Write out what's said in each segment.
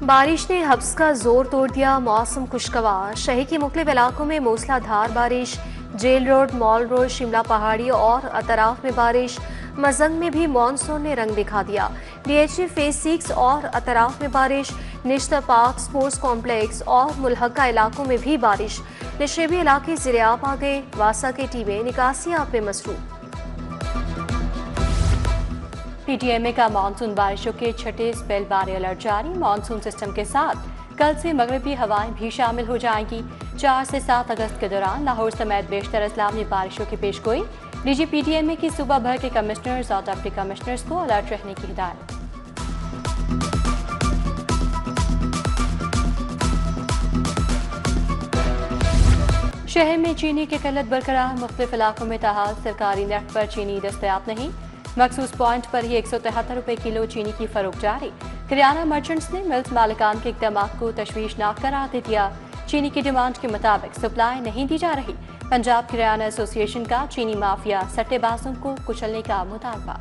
बारिश ने हब्स का जोर तोड़ दिया, मौसम खुशगवार। शहर के मुख्तलिफ इलाकों में मूसलाधार बारिश। Jail road, mall road, Shimla Pahari और अतराफ में बारिश। मजंग में भी मानसून ने रंग दिखा दिया। डीएचए फेज 6 और अतराफ में बारिश। निश्ता पार्क, स्पोर्ट्स कॉम्प्लेक्स और मुलहका इलाकों में भी बारिश। नशेबी इलाके ज़िरियाब आ गए। वासा की टीमें निकासी आप में मसरूफ। पीटीएमए का मानसून बारिशों के छठे स्पेल बारे अलर्ट जारी। मानसून सिस्टम के साथ कल से मगरबी हवाएं भी शामिल हो जाएंगी। 4 से 7 अगस्त के दौरान लाहौर समेत बेशतर अजला में बारिशों की पेशगोई। डीजी पीटीएमए की सूबा भर के कमिश्नर्स और डिप्टी कमिश्नर्स को अलर्ट रहने की हिदायत। शहर में चीनी की किल्लत बरकरार। मुख्तलिफ इलाकों में ताहाल सरकारी नेट पर चीनी दस्तयाब नहीं। मखसूस पॉइंट पर ही 173 रुपए किलो चीनी की फरोख्त जारी। किराना मर्चेंट्स ने मिल्स मालिकान के इक़दाम को तशवीशनाक करार दे दिया। चीनी की डिमांड के मुताबिक सप्लाई नहीं दी जा रही। पंजाब किराना एसोसिएशन का चीनी माफिया सट्टेबाजों को कुचलने का मुतालबा।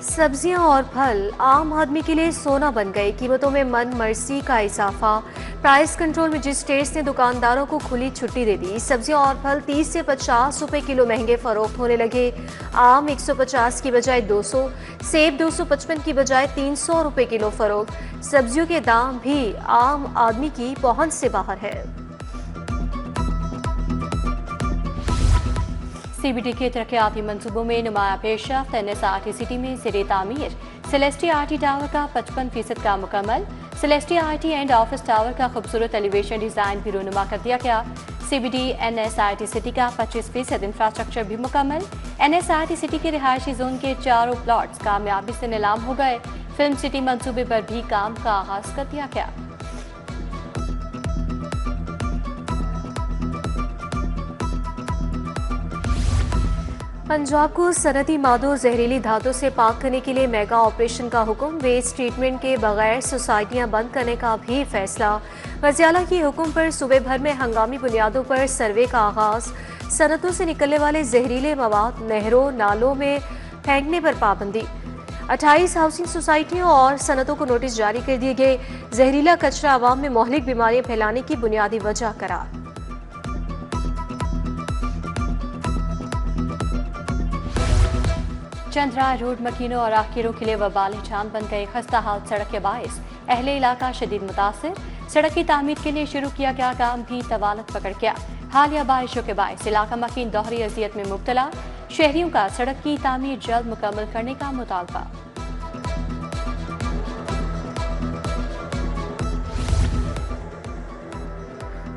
सब्जियां और फल आम आदमी के लिए सोना बन गए। कीमतों में मन मर्जी का इजाफा। प्राइस कंट्रोल मजिस्ट्रेट्स ने दुकानदारों को खुली छुट्टी दे दी। सब्जियां और फल 30 से 50 रुपए किलो महंगे फरोख्त होने लगे। आम 150 की बजाय 200, सेब 255 की बजाय 300 रुपए किलो फरोख्त। सब्जियों के दाम भी आम आदमी की पहुंच से बाहर है। सीबीडी के तरक्याती मंसूबों में नुमाया पेशरफ्त। एनएसआरटी सिटी में ज़ेरे तामीर सेलेस्टी आरटी टावर का 55% का मुकम्मल। सेलेस्टी आरटी एंड ऑफिस टावर का खूबसूरत एलिवेशन डिजाइन भी रूनुमा कर दिया गया। सीबीडी एनएसआरटी सिटी का 25% इंफ्रास्ट्रक्चर भी मुकम्मल। एनएसआरटी सिटी के रिहायशी जोन के चारों प्लॉट्स कामयाबी से नीलाम हो गए। फिल्म सिटी मंसूबे पर भी काम का आगाज कर दिया गया। पंजाब को सनती मादों जहरीली धातों से पाक करने के लिए मेगा ऑपरेशन का हुक्म। वेस्ट ट्रीटमेंट के बगैर सोसाइटियां बंद करने का भी फैसला। वज़ीर के हुक्म पर सूबे भर में हंगामी बुनियादों पर सर्वे का आगाज। सनतों से निकलने वाले जहरीले मवाद नहरों नालों में फेंकने पर पाबंदी। 28 हाउसिंग सोसाइटियों और सनतों को नोटिस जारी कर दिए गए। जहरीला कचरा आवाम में मोहलिक बीमारियां फैलाने की बुनियादी वजह करार। चंद्रा रोड मकीनों और आखिरों के लिए वबाली जान बन गए। खस्ता हाल सड़क के बायस अहले इलाका शदीद मुतासिर। सड़क की तामीर के लिए शुरू किया गया काम भी तवालत पकड़ गया। हालिया बारिशों के बायस इलाका मकीन दोहरी अजियत में मुब्तला। शहरियों का सड़क की तामीर जल्द मुकम्मल करने का मुतालबा।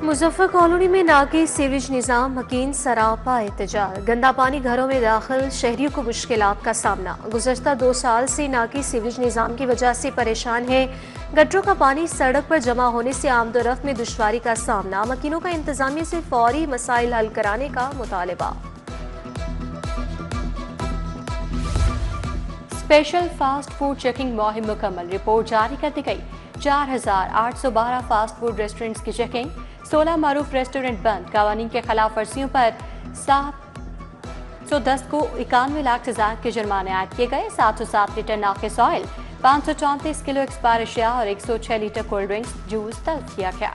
मुजफ्फर कॉलोनी में नाकी सीवरेज निज़ाम मकीन सरापा एहतजाज। गंदा पानी घरों में दाखिल, शहरियों को मुश्किलात का सामना। गुज़श्ता 2 साल से नाकी सीवरेज निज़ाम की वजह से परेशान है। गटरों का पानी सड़क पर जमा होने से आमदोरफ्त में दुश्वारी का सामना। मकीनों का इंतजामिया से फौरी मसाइल हल कराने का मुतालबा। स्पेशल फास्ट फूड चेकिंग मुहिम मुकम्मल। रिपोर्ट जारी कर दी गई। 4812 फास्ट फूड रेस्टोरेंट्स की चेकिंग। 16 मारूफ रेस्टोरेंट बंद। कवानीन के खिलाफ वर्जियों पर 710 को 91 लाख से ज्यादा के जुर्माने आयद किए गए। 707 लीटर नाकिस ऑयल, 534 किलो एक्सपायर अशिया और 106 लीटर कोल्ड ड्रिंक्स जूस तलब किया गया।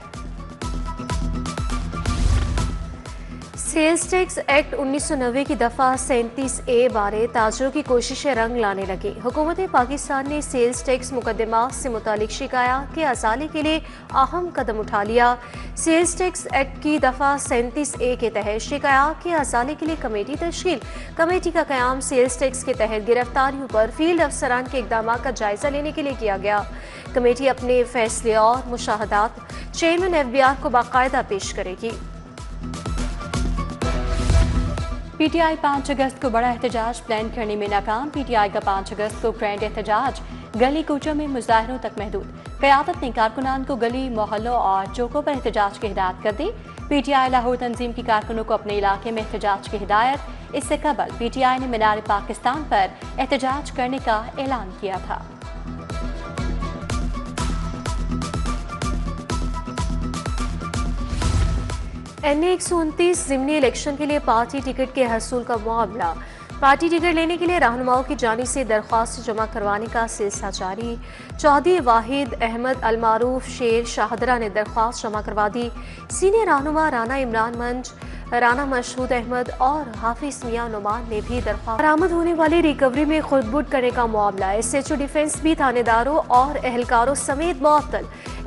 सेल्स टैक्स एक्ट 1990 की दफ़ा 37A बारे ताजरों की कोशिशें रंग लाने लगी। हुकूमत पाकिस्तान ने सेल्स टैक्स मुकदमात से मुतालिक शिकायत के असाले के लिए अहम कदम उठा लिया। सेल्स टैक्स एक्ट की दफ़ा 37A के तहत शिकायत के असाले के लिए कमेटी तश्कील। कमेटी का क़याम सेल्स टैक्स के तहत गिरफ्तारियों पर फील्ड अफसरान के इक़दाम का जायजा लेने के लिए किया गया। कमेटी अपने फैसले और मुशाहदात चेयरमैन FBR को बाकायदा पेश करेगी। पीटीआई 5 अगस्त को बड़ा एहतजाज प्लान करने में नाकाम। पीटीआई का 5 अगस्त को ग्रैंड एहतजाज गली कूचों में मुजाहरों तक महदूद। क़यादत ने कारकुनान को गली मोहल्लों और चौकों पर एहतजाज की हिदायत कर दी। पीटीआई लाहौर तंजीम की कारकुनों को अपने इलाके में एहतजाज की हिदायत। इससे कबल पीटीआई ने मीनार पाकिस्तान पर एहतजाज करने का ऐलान किया था। NA 129 ज़िमनी इलेक्शन के लिए पार्टी टिकट के हसूल का मामला। पार्टी टिकट लेने के लिए रहनुमाओं की जानिब से दरख्वास्त जमा करवाने का सिलसिला जारी। चौधरी वाहिद अहमद अलमारूफ शेर शाहदरा ने दरख्वास्त जमा करवा दी। सीनियर रहनुमा राना इमरान मंच, राना मशहूद अहमद और हाफिज मियां नुमान ने भी दरख्वास्त। बरामद होने वाली रिकवरी में खुदबुद करने का मामला। SHO डिफेंस भी थानेदारों और एहलकारों समेत मुअत्तल।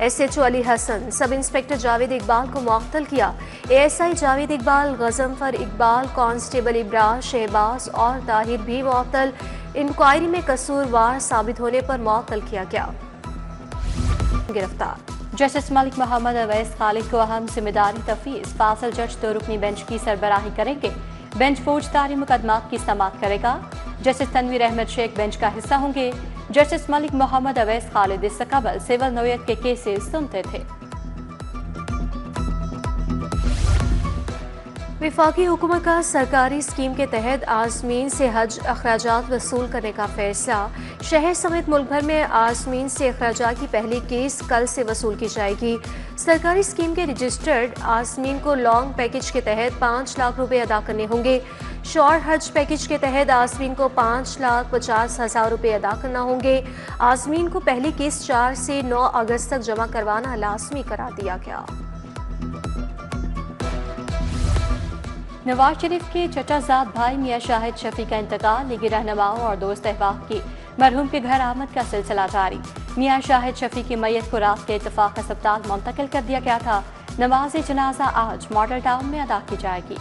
SHO Ali Hasan, sub inspector Javed Iqbal को मुअत्तल किया। ASI जावेद इकबाल, गजनफर इकबाल, कांस्टेबल इब्रार, शहबाज और ताहिर भी मुअत्तल। इंक्वायरी में कसूरवार साबित होने पर मुअत्तल किया गया। गिरफ्तार जस्टिस मलिक मोहम्मद अवैस खालिद को अहम जिम्मेदारी तफवीज़। फासिल जज 2 रुकनी बेंच की सरबराही करेंगे। बेंच फौजदारी मुकदमात की समाअत करेगा। जस्टिस तनवीर अहमद शेख बेंच का हिस्सा होंगे। जस्टिस मलिक मोहम्मद अवैस खालिद इससे कबल सिविल नोयत के केसेस सुनते थे। वफाकी हुकूमत का सरकारी स्कीम के तहत आज़मीन से हज अखराजात वसूल करने का फैसला। शहर समेत मुल्क भर में आज़मीन से अखराजात की पहली केस कल से वसूल की जाएगी। सरकारी स्कीम के रजिस्टर्ड आज़मीन को लॉन्ग पैकेज के तहत 5 लाख रुपए अदा करने होंगे। शॉर्ट हज पैकेज के तहत आज़मीन को 5,50,000 रुपए अदा करना होंगे। आज़मीन को पहली किस्त 4 से 9 अगस्त तक जमा करवाना लाजमी करार दिया गया। नवाज शरीफ के चचाजाद भाई मियां शाहिद शफी का इंतकाल। लीगी रहनुमाओं और दोस्त अहबाब की मरहूम के घर आमद का सिलसिला जारी। मियां शाहिद शफी की मैयत को रात के इत्तफाक अस्पताल मुंतकिल कर दिया गया था। नमाज जनाजा आज मॉडल टाउन में अदा की जाएगी।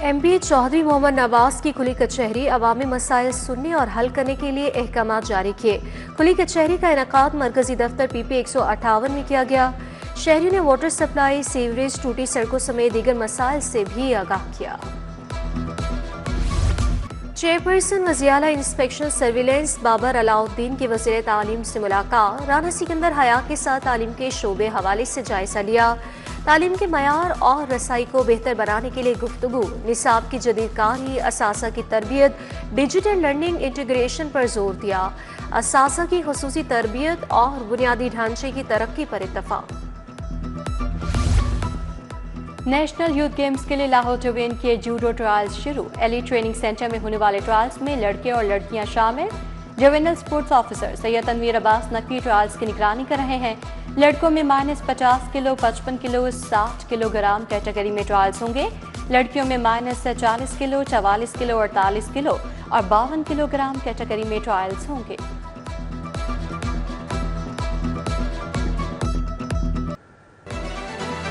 MP चौधरी मोहम्मद नवाज की खुली कचहरी अवामी मसाइल सुनने और हल करने के लिए अहकाम जारी किए। खुली कचहरी का इनेकाद मरकजी दफ्तर PP 158 में किया गया। शहरियों ने वाटर सप्लाई, सीवरेज, टूटी सड़कों समेत दीगर मसाइल से भी आगाह किया। चेयरपर्सन वज़िर-ए-आला इंस्पेक्शन सर्विलेंस बाबर अलाउद्दीन की वज़ीर तालीम से मुलाकात। राना सिकंदर हया के साथ तालीम के शोबे हवाले से जायजा लिया। तालीम के मयार और रसाई को बेहतर बनाने के लिए गुफ्तगू। निसाब की जदीदकारी, असासा की तरबियत, डिजिटल लर्निंग इंटीग्रेशन पर जोर दिया। असासा की खुसूसी तरबियत और बुनियादी ढांचे की तरक्की पर इत्तफाक। नेशनल यूथ गेम्स के लिए लाहौर डिवीजन के जूडो ट्रायल्स शुरू। एलीट ट्रेनिंग सेंटर में होने वाले ट्रायल्स में लड़के और लड़कियां शामिल। Juvenile sports officer Syed Tanveer Abbas Naqvi trials की निगरानी कर रहे हैं। लड़कों में -50 किलो, 55 किलो, 60 किलोग्राम कैटेगरी में ट्रायल्स होंगे। लड़कियों में -40 किलो, 44 किलो, 48 किलो और 52 किलोग्राम कैटेगरी में ट्रायल्स होंगे।